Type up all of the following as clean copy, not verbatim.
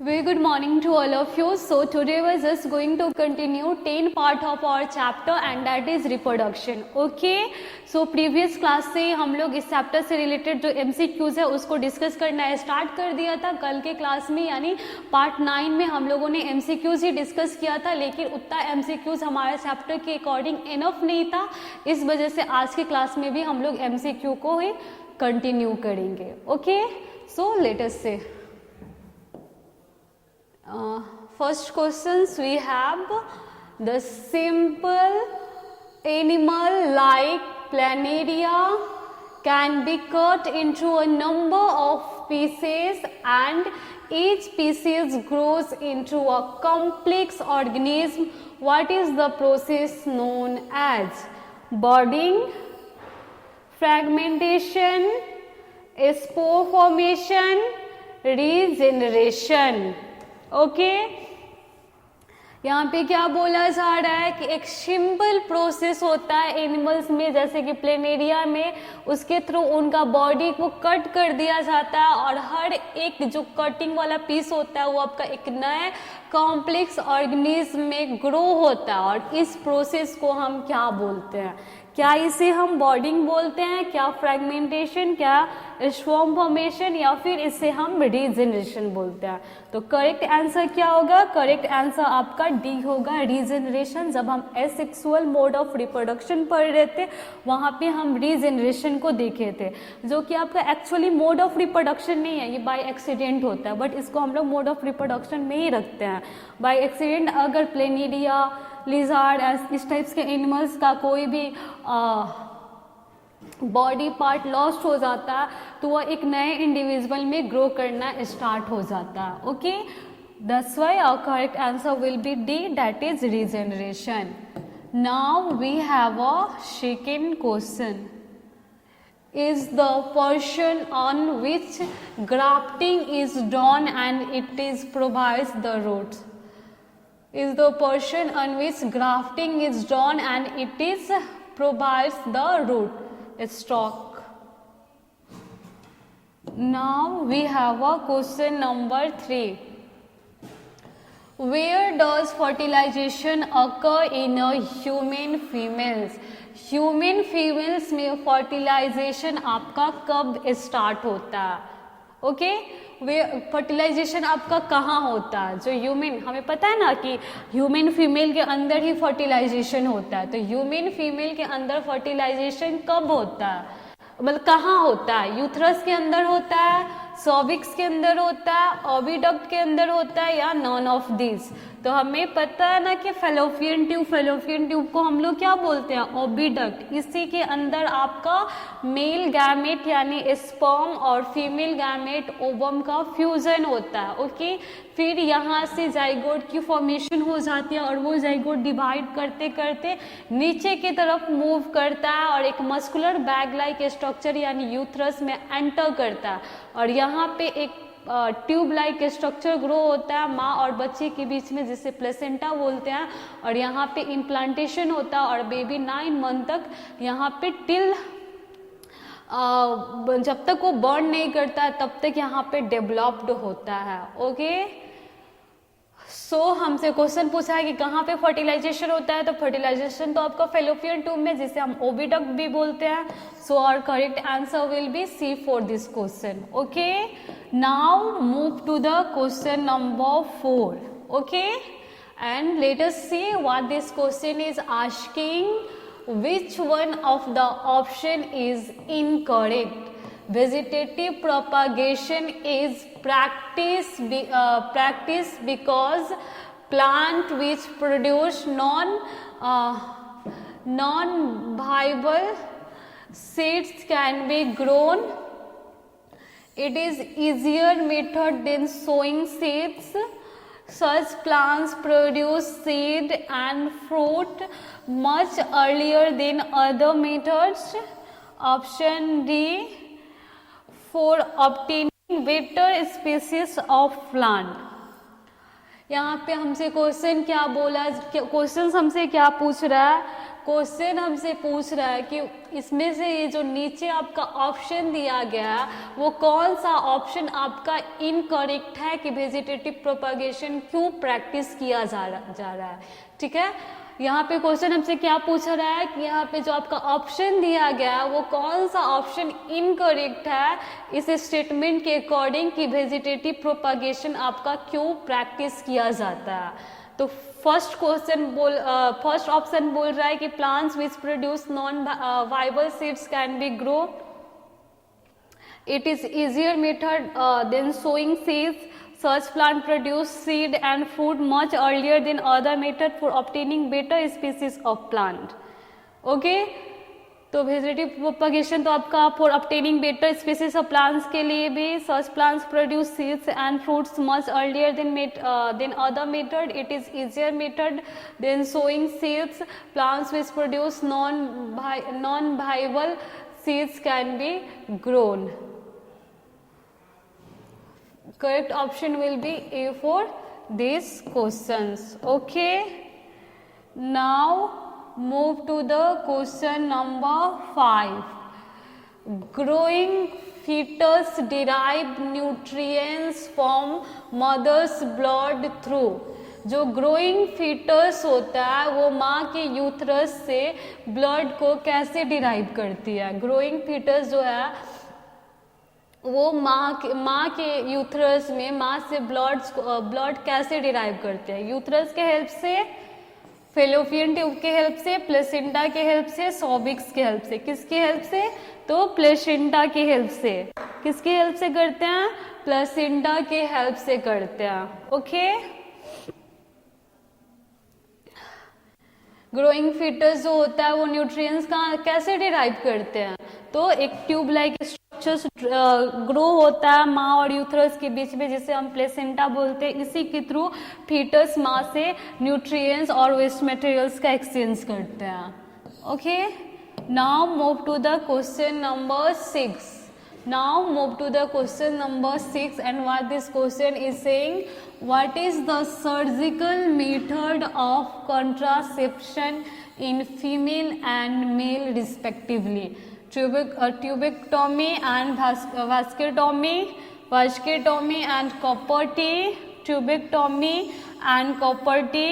Very good morning to all of you. So today we're just going to continue 10 part of our chapter and that is reproduction. Okay. So previous class से हम लोग इस chapter से related जो MCQs है उसको discuss करना start कर दिया था कल के क्लास में, यानी पार्ट 9 में हम लोगों ने MCQs ही डिस्कस किया था, लेकिन उतना MCQs हमारे चैप्टर के अकॉर्डिंग इनफ नहीं था। इस वजह से आज के क्लास में भी हम लोग MCQ को ही कंटिन्यू करेंगे। ओके, सो लेट अस से first questions we have the simple animal like planaria can be cut into a number of pieces and each piece grows into a complex organism. What is the process known as? Budding, fragmentation, spore formation, regeneration. Okay यहाँ पे क्या बोला जा रहा है कि एक simple process होता है एनिमल्स में, जैसे कि प्लेनेरिया में, उसके थ्रू उनका बॉडी को कट कर दिया जाता है और हर एक जो कटिंग वाला पीस होता है वो आपका एक नए कॉम्प्लेक्स ऑर्गेनिज्म में ग्रो होता है। और इस प्रोसेस को हम क्या बोलते हैं? क्या इसे हम बॉडिंग बोलते हैं, क्या फ्रेगमेंटेशन, क्या स्पर्म फॉर्मेशन, या फिर इसे हम रीजनरेशन बोलते हैं? तो करेक्ट आंसर क्या होगा? करेक्ट आंसर आपका डी होगा, रीजनरेशन। जब हम एसेक्सुअल मोड ऑफ रिप्रोडक्शन पढ़ रहे थे वहाँ पे हम रीजनरेशन को देखे थे, जो कि आपका एक्चुअली मोड ऑफ रिप्रोडक्शन नहीं है, ये बाय एक्सीडेंट होता है, बट इसको हम लोग मोड ऑफ रिप्रोडक्शन में ही रखते हैं। बाय एक्सीडेंट अगर प्लेनिडिया, लिजार्ड, इस टाइप्स के एनिमल्स का कोई भी बॉडी पार्ट लॉस्ट हो जाता है तो वह एक नए इंडिविजुअल में ग्रो करना स्टार्ट हो जाता है। Okay, that's why our correct answer will be D, that is regeneration. Now we have a second question. Is the portion on which grafting is done and it is provides the roots? Is the portion on which grafting is done and it is provides the root stock. Now we have a question number 3. Where does fertilization occur in a human females? Human females में fertilisation आपका कब start होता है? Okay, वे fertilisation आपका कहाँ होता है? जो ह्यूमन, हमें पता है ना कि ह्यूमन फीमेल के अंदर ही फर्टिलाइजेशन होता है, तो ह्यूमन फीमेल के अंदर फर्टिलाइजेशन कब होता है, मतलब कहाँ होता है? यूथरस के अंदर होता है, सर्विक्स के अंदर होता है, ओविडक्ट के अंदर होता है, या नॉन ऑफ दिस? तो हमें पता है ना कि फेलोपियन ट्यूब को हम लोग क्या बोलते हैं? ओविडक्ट। इसी के अंदर आपका मेल गैमेट यानी स्पर्म और फीमेल गैमेट ओवम का फ्यूजन होता है। ओके, फिर यहाँ से जाइगोट की फॉर्मेशन हो जाती है और वो जाइगोट डिवाइड करते करते नीचे की तरफ मूव करता है और एक मस्कुलर बैग लाइक स्ट्रक्चर यानी यूथरस में एंटर करता है और यहाँ पे एक ट्यूब लाइक स्ट्रक्चर ग्रो होता है माँ और बच्चे के बीच में, जिसे प्लेसेंटा बोलते हैं, और यहाँ पे इम्प्लांटेशन होता है और बेबी 9 मंथ तक यहाँ पे टिल जब तक वो बर्न नहीं करता है तब तक यहाँ पे डेवलप्ड होता है। ओके, सो हमसे क्वेश्चन पूछा है कि कहाँ पे फर्टिलाइजेशन होता है, तो फर्टिलाइजेशन तो आपका फेलोपियन ट्यूब में, जिसे हम ओविडक्ट भी बोलते हैं। So our correct answer will be C for this question. Okay, now move to the question number 4. Okay, and let us see what this question is asking. Which one of the option is incorrect? Vegetative propagation is practiced because plant which produce non-viable seeds can be grown. It is easier method than sowing seeds. Such plants produce seed and fruit much earlier than other methods. Option D, for obtaining better species of plant. यहाँ पे हमसे question क्या बोला, question हमसे क्या पूछ रहा है क्वेश्चन हमसे पूछ रहा है कि इसमें से ये जो नीचे आपका ऑप्शन दिया गया है वो कौन सा ऑप्शन आपका इनकरेक्ट है कि वेजिटेटिव प्रोपागेशन क्यों प्रैक्टिस किया जा रहा है। ठीक है, यहाँ पे क्वेश्चन हमसे क्या पूछ रहा है कि यहाँ पे जो आपका ऑप्शन दिया गया है वो कौन सा ऑप्शन इनकरेक्ट है इस स्टेटमेंट के अकॉर्डिंग कि वेजिटेटिव प्रोपागेशन आपका क्यों प्रैक्टिस किया जाता है। तो फर्स्ट ऑप्शन बोल रहा है कि plants which produce non viable seeds can be grow, it is easier method then sowing seeds, such plant produce seed and fruit much earlier than other method for obtaining better species of plant. Okay, तो vegetative propagation तो आपका for obtaining better species of plants के लिए भी such plants produce seeds and fruits much earlier than other method, it is easier method than sowing seeds, plants which produce non viable seeds can be grown. Correct option will be A for these questions. Okay, now move to the question number 5. Growing fetus derive nutrients from mother's blood through, जो growing foetus होता है वो माँ के यूथरस से blood को कैसे derive करती है। ग्रोइंग फीटस जो है वो माँ के यूथरस में माँ से ब्लड कैसे डिराइव करते हैं। यूथरस के हेल्प से, फेलोपियन ट्यूब के हेल्प से, प्लेसेंटा के हेल्प से, सॉर्विक्स के हेल्प से। किसके हेल्प से? तो प्लेसेंटा के हेल्प से। किसके हेल्प से करते हैं? प्लेसेंटा के हेल्प से करते हैं। ओके, ग्रोइंग फीटस जो होता है वो न्यूट्रिएंट्स कैसे डिराइव करते हैं? तो एक ट्यूब लाइक ग्रो होता है माँ और यूथरस के बीच में, जिसे हम प्लेसेंटा बोलते हैं। इसी के थ्रू फीटस माँ से न्यूट्रिएंट्स और वेस्ट मटेरियल्स का एक्सचेंज करते हैं। Okay, now move to the question number 6. Now move to the question number 6, and what this question is saying, what is the surgical method of contraception in female and male respectively? Tubectomy and vasectomy and copper T, tubectomy and copper T,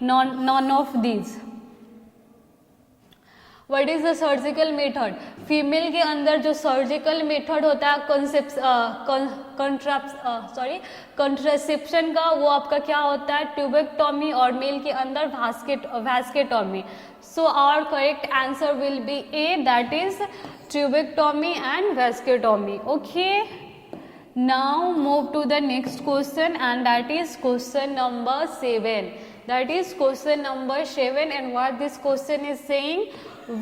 none of these. What is the surgical method? Female के अंदर जो surgical method होता है contraception का, वो आपका क्या होता है? ट्यूबेक्टोमी, और मेल के अंदर vasectomy. So our correct answer will be A, that is tubectomy and vasectomy. Okay, now move to the next question, and that is question number 7. That is question number 7, and what this question is saying,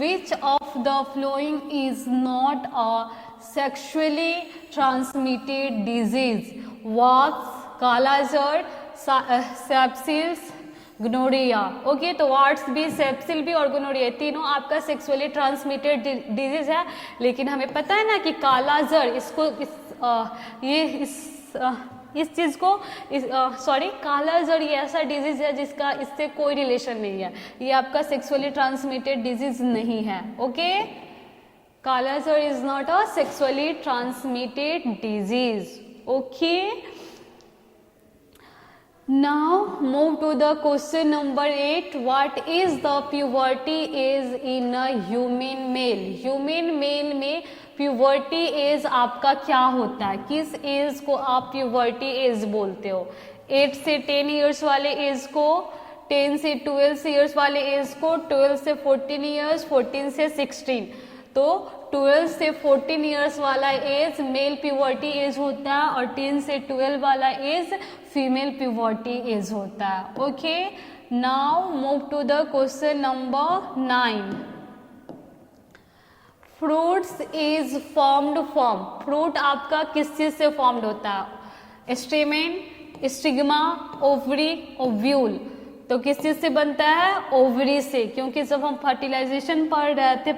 which of the following is not a sexually transmitted disease? Warts, kala azar, sepsis, gonorrhoea. Okay, तो वार्ट्स भी, सेप्सिल भी और gonorrhoea तीनों आपका sexually transmitted disease है. लेकिन हमें पता है ना कि कालाजार इस चीज को कालाजार ये ऐसा डिजीज है जिसका इससे कोई रिलेशन नहीं है. ये आपका सेक्सुअली ट्रांसमिटेड डिजीज नहीं है. Okay, kala-azar is not a sexually transmitted disease. Okay, now move to the question number 8. What is the puberty age in a human male? Human male में प्यूबर्टी एज आपका क्या होता है? किस एज को आप प्यूबर्टी एज बोलते हो? 8 से 10 इयर्स वाले एज को, 10 से 12 इयर्स वाले एज को, 12 से 14 इयर्स, 14 से 16. तो 12 से 14 इयर्स वाला एज मेल प्यूबर्टी एज होता है, और 10 से 12 वाला एज फीमेल प्यूबर्टी एज होता है. Okay, now move to the question number 9. Fruits is formed from, fruit आपका किस चीज से फॉर्म्ड होता है? Stamen, stigma, ovary, ovule. तो किस चीज से बनता है? ओवरी से, क्योंकि जब हम फर्टिलाइजेशन पढ़ रहे थे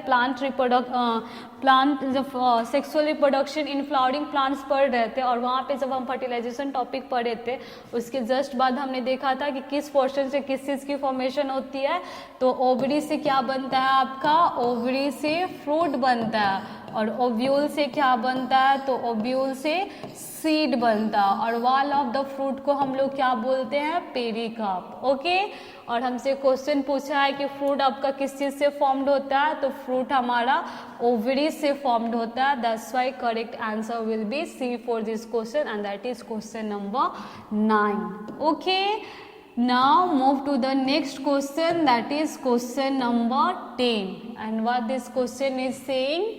प्लांट जब sexual reproduction in flowering plants पढ़ रहे थे, और वहाँ पे जब हम फर्टिलाइजेशन टॉपिक पढ़े थे उसके जस्ट बाद हमने देखा था कि किस पोर्शन से किस चीज़ की फॉर्मेशन होती है। तो ओवरी से क्या बनता है आपका? ओवरी से फ्रूट बनता है। और ओव्यूल से क्या बनता है? तो ओव्यूल से सीड बनता है। और वॉल ऑफ द फ्रूट को हम लोग क्या बोलते हैं? पेरिकार्प। ओके, और हमसे क्वेश्चन पूछा है कि फ्रूट आपका किस चीज़ से फॉर्म्ड होता है? तो फ्रूट हमारा ओवरी से फॉर्म्ड होता है। That's why correct answer will be C for this question, and that is question number 9। Okay, now move to the next question, that is question number 10, and what this question is saying,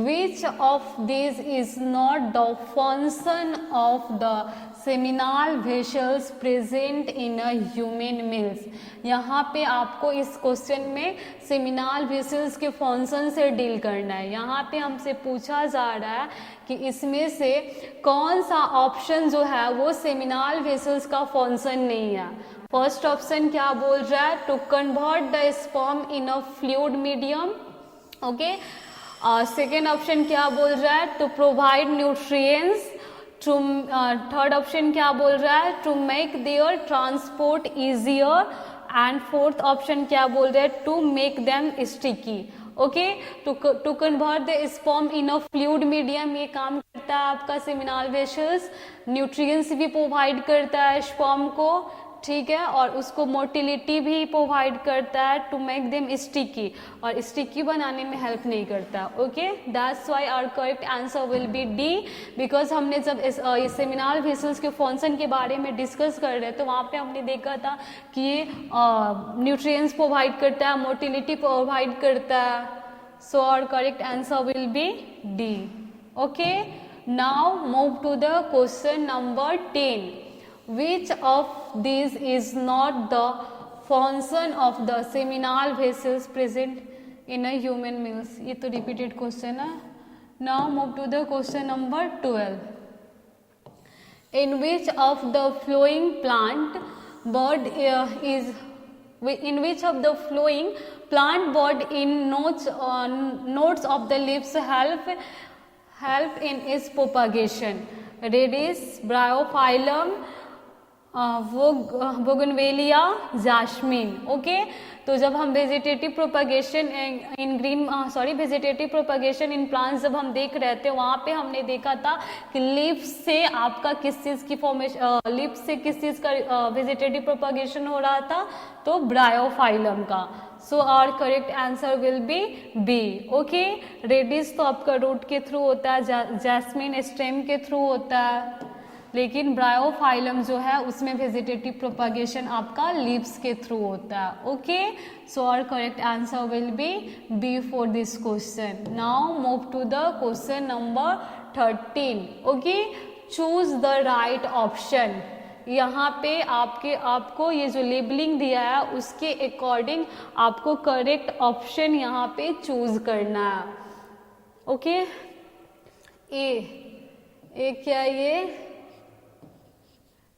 which of these is not the function of the seminal vessels present in a human males। यहाँ पे आपको इस question में सेमिनाल vessels के function से deal करना है। यहाँ पे हमसे पूछा जा रहा है कि इसमें से कौन सा ऑप्शन जो है वो सेमिनाल वेसल्स का फंक्शन नहीं है। फर्स्ट ऑप्शन क्या बोल रहा है? To convert the sperm in a fluid medium. Okay, second option क्या बोल रहा है? To provide nutrients. Third option क्या बोल रहा है? To make their transport easier. And fourth option क्या बोल रहा है? To make them sticky. Okay, to convert the sperm in a fluid medium, ये काम करता है आपका सेमिनाल वेसल्स। न्यूट्रिएंट्स भी प्रोवाइड करता है स्पर्म को, ठीक है, और उसको मोटिलिटी भी प्रोवाइड करता है। टू मेक देम स्टिकी, और स्टिकी बनाने में हेल्प नहीं करता। Okay, that's why our correct answer will be D, because हमने जब इस सेमिनाल वेसल्स के फंक्शन के बारे में डिस्कस कर रहे तो वहाँ पे हमने देखा था कि ये न्यूट्रिएंट्स प्रोवाइड करता है, मोटिलिटी प्रोवाइड करता है। So our correct answer will be D. Okay, now move to the question number 10। Which of these is not the function of the seminal vessels present in a human males? ये तो repeated question है। Now move to the question number 12. In which of the flowing plant bud in which of the flowing plant bud in nodes of the leaves help in its propagation? Radish, Bryophyllum, bougainvillea, jasmine. Okay, तो जब हम vegetative propagation vegetative propagation in plants जब हम देख रहे थे वहाँ पे हमने देखा था कि लीफ से आपका किस चीज़ की फॉर्मेशन, लीफ से किस चीज़ का वेजिटेटिव प्रोपगेशन हो रहा था? तो ब्रायोफाइलम का। So our correct answer will be B. Okay, radish तो आपका रूट के थ्रू होता है, जैस्मिन स्टेम के थ्रू होता है, लेकिन ब्रायोफाइलम जो है उसमें वेजिटेटिव प्रोपगेशन आपका लीव्स के थ्रू होता है। Okay, so our correct answer will be B for this question. Now move to the question number 13। Okay, choose the right option. यहाँ पे आपको ये जो लेबलिंग दिया है उसके अकॉर्डिंग आपको करेक्ट ऑप्शन यहाँ पे चूज करना है। ओके, ए क्या, ये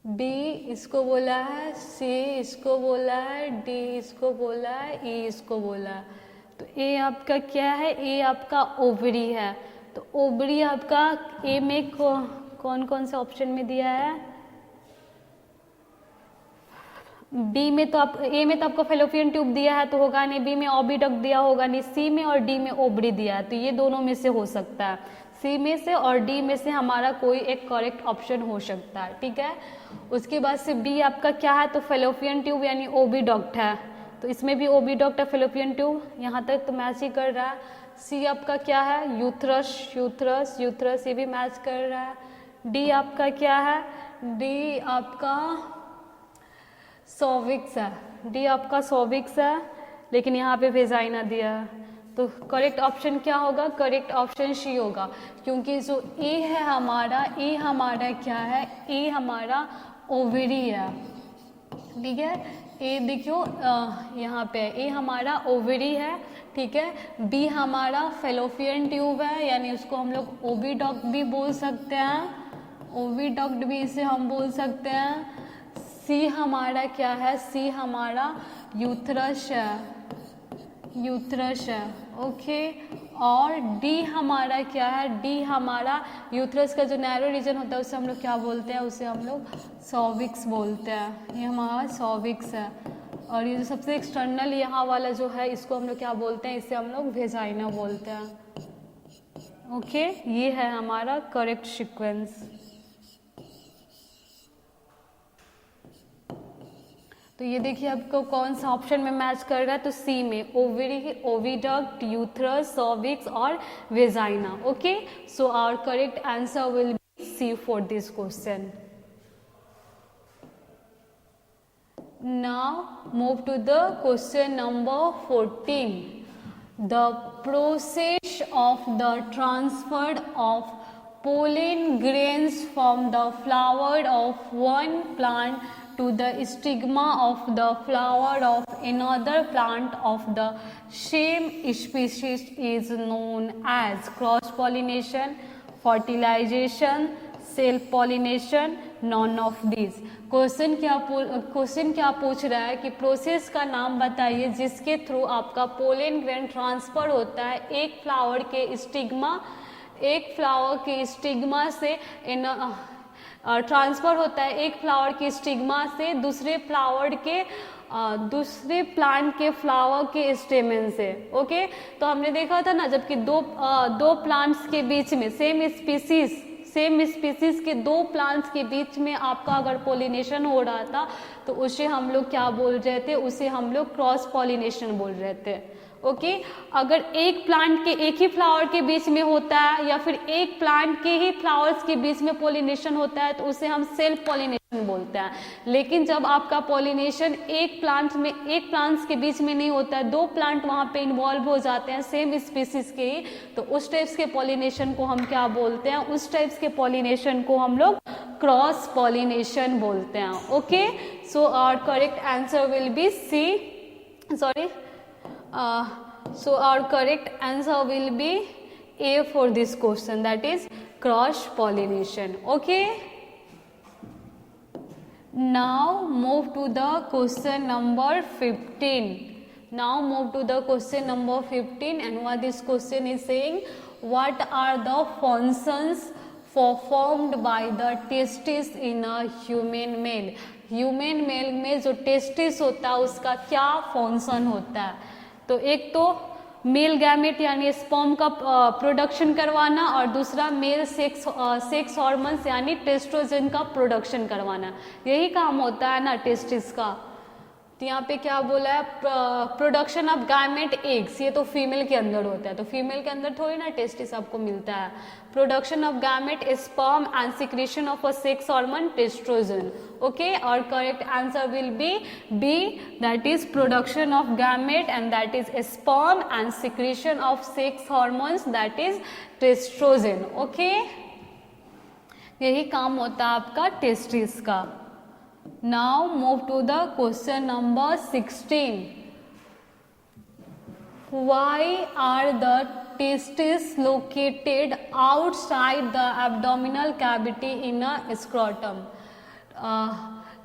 बी इसको बोला है, सी इसको बोला है, डी इसको बोला है, ई इसको बोला है। तो ए आपका क्या है? ए आपका ओवरी है। तो ओवरी आपका ए में कौन कौन से ऑप्शन में दिया है? बी में तो ए में तो आपको फेलोपियन ट्यूब दिया है तो होगा नहीं, बी में ओविडक्ट दिया होगा नहीं, सी में और डी में ओवरी दिया है, तो ये दोनों में से हो सकता है। सी में से और डी में से हमारा कोई एक करेक्ट ऑप्शन हो सकता है, ठीक है। उसके बाद से बी आपका क्या है? तो फेलोपियन ट्यूब यानी ओविडक्ट है, तो इसमें भी ओविडक्ट है, फेलोपियन ट्यूब, यहाँ तक तो मैच ही कर रहा है। सी आपका क्या है? यूथरस, ये भी मैच कर रहा है। डी आपका क्या है? डी आपका सॉविक्स है, डी आपका सॉविक्स है, लेकिन यहाँ पे वेजाइना दिया है। तो करेक्ट ऑप्शन क्या होगा? करेक्ट ऑप्शन सी होगा, क्योंकि जो ए है हमारा, ए हमारा क्या है? ए हमारा ओवरी है, ठीक है। ए देखियो यहाँ पे ए हमारा ओवरी है, ठीक है। बी हमारा फेलोपियन ट्यूब है, यानी उसको हम लोग ओविडक्ट भी बोल सकते हैं, ओविडक्ट भी इसे हम बोल सकते हैं। सी हमारा क्या है, सी हमारा यूथरस है, यूथरस है, ओके। और डी हमारा क्या है, डी हमारा यूथरस का जो नैरो रीजन होता है उसे हम लोग क्या बोलते हैं, उसे हम लोग सॉर्विक्स बोलते हैं, ये हमारा सॉर्विक्स है। और ये जो सबसे एक्सटर्नल यहाँ वाला जो है इसको हम लोग क्या बोलते हैं, इसे हम लोग वेजाइना बोलते हैं, ओके। ये है हमारा करेक्ट सीक्वेंस। तो ये देखिए आपको कौन सा ऑप्शन में मैच कर रहा है, तो सी में ओवरी, ओविडक्ट, यूथरस, सर्विक्स और vagina, okay. So our correct answer will be C for this question. Now move to the question number 14. The process of the transfer of pollen grains from the flower of one plant to the stigma of the flower of another plant of the same species is known as cross pollination, fertilization, self pollination, none of this. Question क्या पूछ रहा है कि process का नाम बताइए जिसके through आपका पोलन ग्रेन ट्रांसफर होता है एक फ्लावर के स्टिग्मा से ट्रांसफर होता है एक फ्लावर के स्टिग्मा से दूसरे प्लांट के फ्लावर के स्टेमेन से, ओके। तो हमने देखा था ना, जबकि दो प्लांट्स के बीच में सेम स्पीसीज के दो प्लांट्स के बीच में आपका अगर पॉलिनेशन हो रहा था तो उसे हम लोग क्या बोल रहे थे, उसे हम लोग क्रॉस पॉलिनेशन बोल रहे थे, ओके। अगर एक प्लांट के एक ही फ्लावर के बीच में होता है या फिर एक प्लांट के ही फ्लावर्स के बीच में पॉलिनेशन होता है तो उसे हम सेल्फ पॉलिनेशन बोलते हैं। लेकिन जब आपका पॉलिनेशन एक प्लांट्स के बीच में नहीं होता है, दो प्लांट वहां पे इन्वॉल्व हो जाते हैं सेम स्पीसीज के ही, तो उस टाइप्स के पॉलिनेशन को हम क्या बोलते हैं, उस टाइप्स के पॉलिनेशन को हम लोग क्रॉस पॉलिनेशन बोलते हैं, okay. So our correct answer will be C, sorry, so our correct answer will be A for this question, that is cross pollination, okay. Now move to the question number 15. Now move to the question number 15, and what this question is saying, what are the functions performed by the testis in a human male? Human male में जो testis होता है उसका क्या function होता है, तो एक तो मेल गैमेट यानी स्पर्म का प्रोडक्शन करवाना और दूसरा मेल सेक्स हार्मोन्स यानी टेस्ट्रोजन का प्रोडक्शन करवाना, यही काम होता है ना टेस्टिस का। तो यहाँ पे क्या बोला है, प्रोडक्शन ऑफ गैमेट एग्स, ये तो फीमेल के अंदर होता है, तो फीमेल के अंदर थोड़ी ना टेस्टिस आपको मिलता है। Production of gamete, sperm and secretion of a sex hormone testosterone, okay. और correct answer will be B, that is production of gamete and that is sperm and secretion of sex hormones that is testosterone, okay. यही काम होता है आपका testis का। Now move to the question number 16. Why are the testes located outside the abdominal cavity in a scrotum?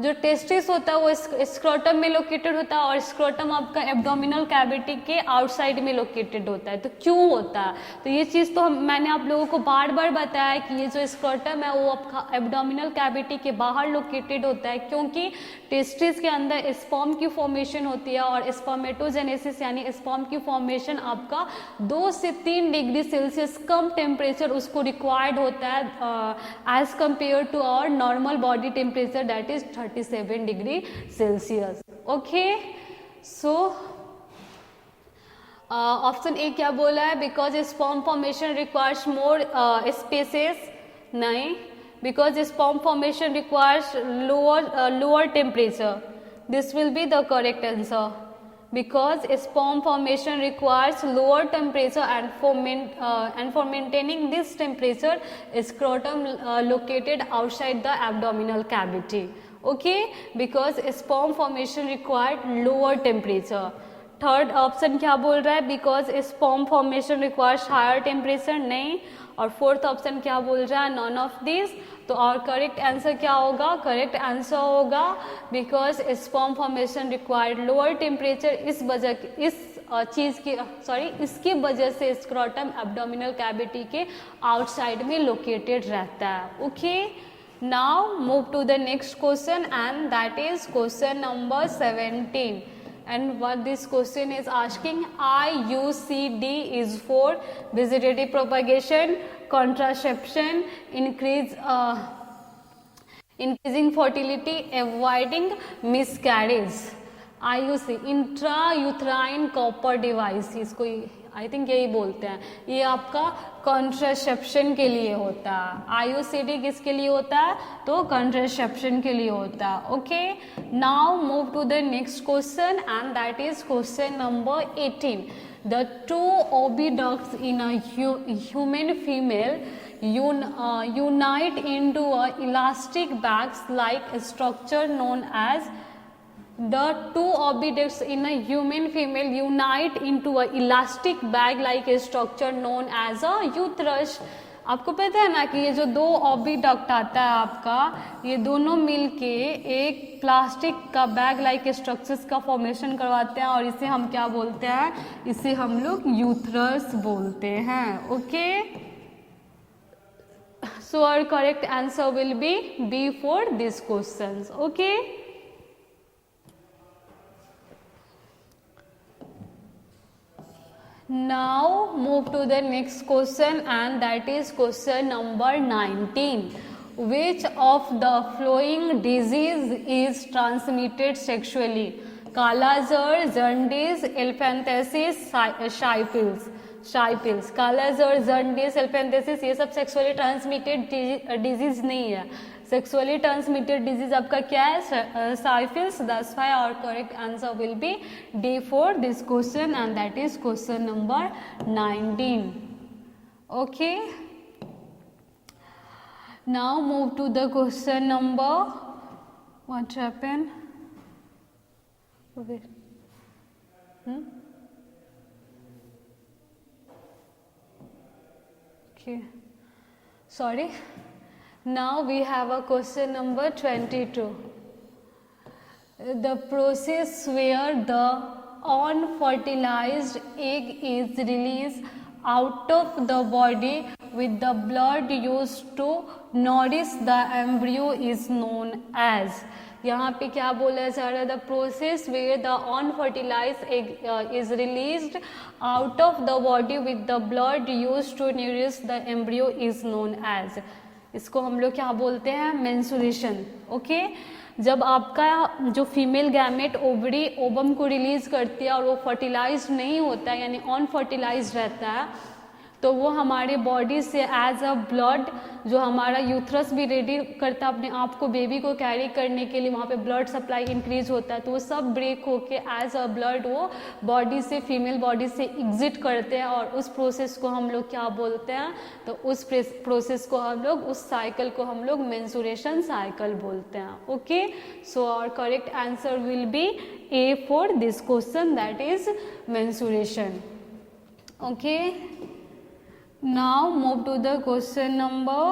जो testis होता है वो स्क्रोटम में लोकेटेड होता है और स्क्रोटम आपका एब्डोमिनल कैविटी के आउटसाइड में लोकेटेड होता है। तो क्यों होता है, तो ये चीज़ तो मैंने आप लोगों को बार बार बताया कि ये जो स्क्रोटम है वो आपका एब्डोमिनल कैविटी के बाहर लोकेटेड होता है, क्योंकि टेस्टिस के अंदर स्पर्म की फॉर्मेशन होती है और स्पर्मेटोजेनेसिस यानी स्पर्म की फॉर्मेशन आपका 2 से 3 डिग्री सेल्सियस कम टेम्परेचर उसको रिक्वायर्ड होता है as compare to our normal body temperature that is 37 degree Celsius, okay. So option A क्या बोला है, because sperm formation requires more spaces, नहीं, because sperm formation requires lower temperature. This will be the correct answer, because sperm formation requires lower temperature and for maintaining this temperature scrotum located outside the abdominal cavity, okay, because sperm formation required lower temperature. Third option क्या बोल रहा है, because sperm formation requires higher temperature, नहीं। और fourth option क्या बोल रहा है, नॉन ऑफ दिस। तो और करेक्ट आंसर क्या होगा, करेक्ट आंसर होगा because sperm formation required lower temperature, इसकी वजह से स्क्रोटम एब्डोमिनल कैविटी के आउटसाइड में लोकेटेड रहता है। Okay, now move to the next question and that is question number 17. And what this question is asking, IUCD is for vegetative propagation, contraception, increasing fertility, avoiding miscarriage. IUC intrauterine copper device, इसको I think यही बोलते हैं, ये आपका contraception के लिए होता है। आईयूसीडी किसके लिए होता है, तो कॉन्ट्रासेप्शन के लिए होता है। Okay, now move to the next question and that is question number 18. The two oviducts in a human female unite into a elastic bags like a structure known as. The two oviducts in a human female unite into a elastic bag like a structure known as a uterus. आपको पता है ना कि ये जो दो oviduct आता है आपका, ये दोनों मिलके एक प्लास्टिक का बैग लाइक स्ट्रक्चर्स का फॉर्मेशन करवाते हैं और इसे हम क्या बोलते हैं, इसे हम लोग यूथरस बोलते हैं। Okay, so our correct answer will be B for this questions. Okay, now move to the next question and that is question number 19. Which of the following disease is transmitted sexually? Kala-azar, jaundice, elephantiasis, शाइपिल्स। Kala azar, jaundice, एल्फेंथेसिस ये सब sexually transmitted disease नहीं है। Sexually transmitted disease आपका क्या है, syphilis. That's why our correct answer will be D for this question and that is question number 19. Okay, now move to the question number, what happened, okay, sorry. Now we have a question number 22. The process where the unfertilized egg is released out of the body with the blood used to nourish the embryo is known as. यहाँ पे क्या बोला जा रहा है, the process where the unfertilised egg is released out of the body with the blood used to nourish the embryo is known as. इसको हम लोग क्या बोलते हैं, मेंस्ट्रुएशन. ओके, जब आपका जो फीमेल गैमेट ओवरी ओवम को रिलीज करती है और वो फर्टिलाइज्ड नहीं होता है यानी अनफर्टिलाइज्ड रहता है, तो वो हमारे बॉडी से एज अ ब्लड, जो हमारा यूथरस भी रेडी करता है अपने आप को बेबी को कैरी करने के लिए, वहाँ पे ब्लड सप्लाई इंक्रीज होता है, तो वो सब ब्रेक होके एज अ ब्लड वो बॉडी से, फीमेल बॉडी से एग्जिट करते हैं और उस प्रोसेस को हम लोग क्या बोलते हैं, तो उस प्रोसेस को हम लोग, उस साइकिल को हम लोग मेंस्ट्रुएशन साइकिल बोलते हैं. Okay, so our correct answer will be A for this question, that is menstruation. Okay, now move to the question number,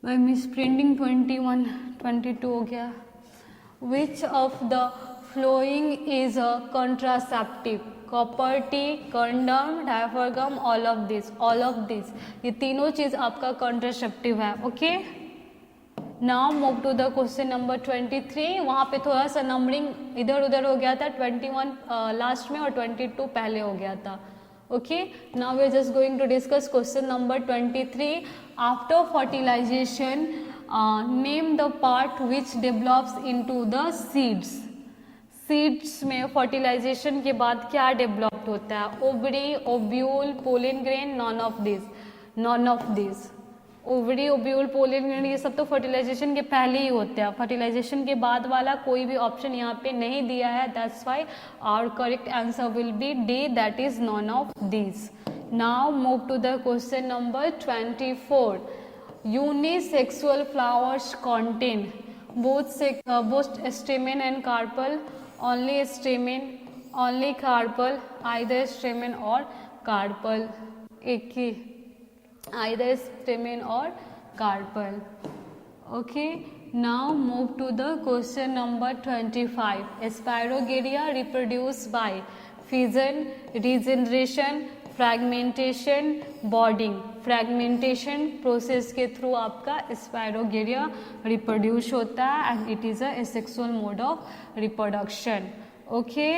by misprinting 21 22 हो गया. Which of the following is a contraceptive? Copper T, condom, diaphragm, all of this. ये तीनों चीज आपका contraceptive है. Okay, now move to the question number 23. वहाँ पे थोड़ा सा नंबरिंग इधर उधर हो गया था, 21 लास्ट में और 22 पहले हो गया था. Okay, now we are just going to discuss question number 23. After fertilization, name the part which develops into the seeds. Seeds में fertilization के बाद क्या developed होता है? Ovary, ovule, pollen grain, none of these. Ovary, ovule, pollen grand ये सब तो fertilisation के पहले ही होते हैं. फर्टिलाइजेशन के बाद वाला कोई भी ऑप्शन यहाँ पे नहीं दिया है. That's why our correct answer will be D, that is none of these. Now move to the question number 24. Unisexual flowers contain both stamen and carpel only stamen, only carpel, either stamen or carpel, एक ही, either stamen or carpel. Okay, now move to the question number 25. Spirogyria reproduce by fission, regeneration, fragmentation, boarding. Fragmentation process के through आपका स्पायरोगेरिया reproduce होता है and it is a sexual mode of reproduction. Okay,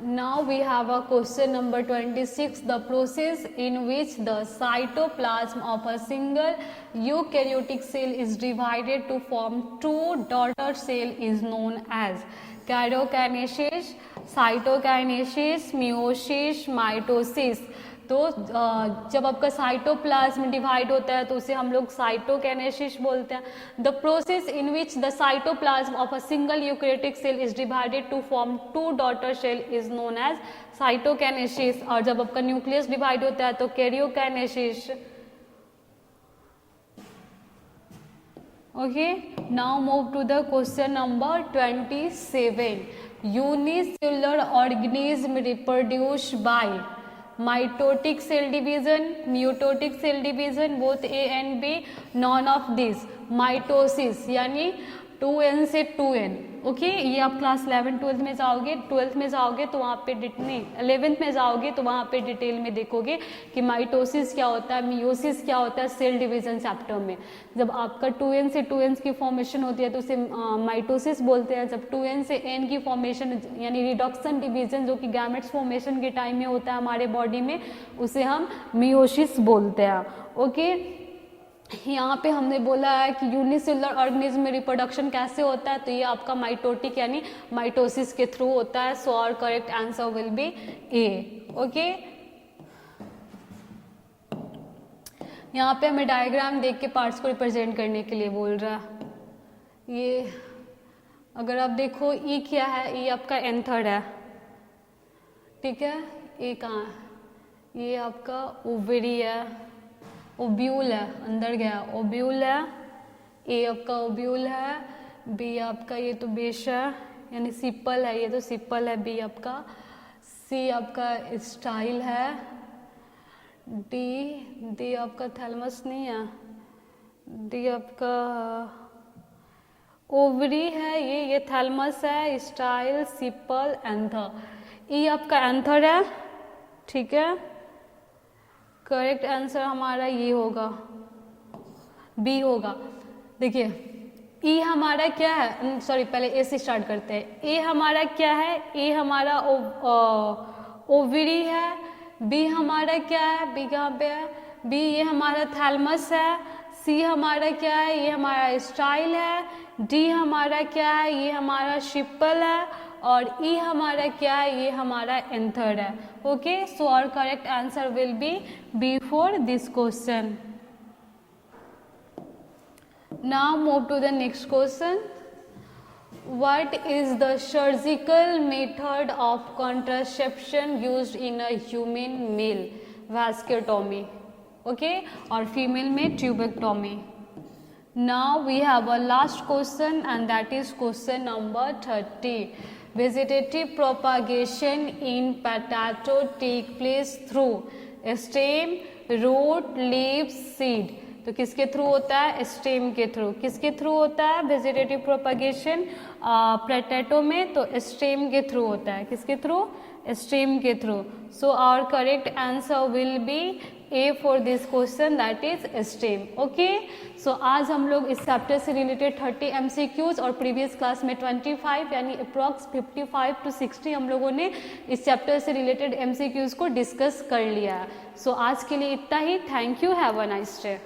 now we have a question number 26. The process in which the cytoplasm of a single eukaryotic cell is divided to form two daughter cell is known as karyokinesis, cytokinesis, meiosis, mitosis. तो जब आपका cytoplasm divide होता है तो उसे हम लोग cytokinesis बोलते हैं. The process in which the cytoplasm of a single eukaryotic cell is divided to form two daughter cell is known as cytokinesis. और जब आपका न्यूक्लियस डिवाइड होता है तो karyokinesis. Okay, now move to the question number 27. Unicellular organism reproduce by mitotic cell division, mitotic cell division, both A and B, none of this. Mitosis यानी 2n से 2n. Okay, ये आप class 11-12 में जाओगे, 12th में जाओगे तो वहाँ पे नहीं 11th में जाओगे तो वहाँ पे डिटेल में देखोगे कि माइटोसिस क्या होता है, मियोसिस क्या होता है सेल डिवीजन चैप्टर में. जब आपका 2n से 2n की फॉर्मेशन होती है तो उसे माइटोसिस बोलते हैं. जब 2n से n की फॉर्मेशन यानी रिडक्शन डिवीजन जो कि गैमेट्स फॉर्मेशन के टाइम में होता है हमारे बॉडी में, उसे हम मियोसिस बोलते हैं. ओके, यहाँ पे हमने बोला है कि यूनिसेलुलर ऑर्गेनिज्म में रिप्रोडक्शन कैसे होता है, तो ये आपका माइटोटिक यानी माइटोसिस के थ्रू होता है. So our correct answer will be A. Okay, यहाँ पे हमें डायग्राम देख के पार्ट्स को रिप्रेजेंट करने के लिए बोल रहा है. ये अगर आप देखो ई क्या है, ये आपका एंथर है, ठीक है. ए कहाँ है, ये आपका ओवरी है, ओब्यूल है, अंदर गया ओब्यूल है. ए आपका ओब्यूल है, बी आपका ये तो बेस है यानी सिपल है, ये तो सिपल है. बी आपका, सी आपका स्टाइल है. डी आपका थैलमस नहीं है, डी आपका ओवरी है, ये थैलमस है, स्टाइल, सिपल, एंथर. ई आपका एंथर है, ठीक है. करेक्ट आंसर हमारा ये होगा, बी होगा. देखिए ई हमारा क्या है, सॉरी पहले ए से स्टार्ट करते हैं. ए हमारा क्या है, ए हमारा ओवरी है. बी हमारा क्या है, बी कहाँ पे है, बी ये हमारा थैलमस है. सी हमारा क्या है, ये हमारा स्टाइल है. डी हमारा क्या है, ये हमारा शिपल है. और ई हमारा क्या है, ये हमारा एंथर है. Okay, so our correct answer will be B for this question. Now move to the next question. What is the surgical method of contraception used in a human male? Vasectomy, okay, और female में tubectomy. Now we have a last question and that is question number 30. Vegetative propagation in potato take place through stem, root, leaves, seed. तो किसके through होता है, stem के through. किसके through होता है वेजिटेटिव प्रोपगेशन पोटैटो में, तो स्टेम के थ्रू होता है. किसके थ्रू, स्टेम के through. So our correct answer will be A for this question, that is stem. Okay, so आज हम लोग इस चैप्टर से रिलेटेड 30 MCQs और प्रीवियस क्लास में 25 यानी अप्रॉक्स 55 to 60 हम लोगों ने इस चैप्टर से रिलेटेड MCQs को डिस्कस कर लिया. सो आज के लिए इतना ही. Thank you, have a nice day.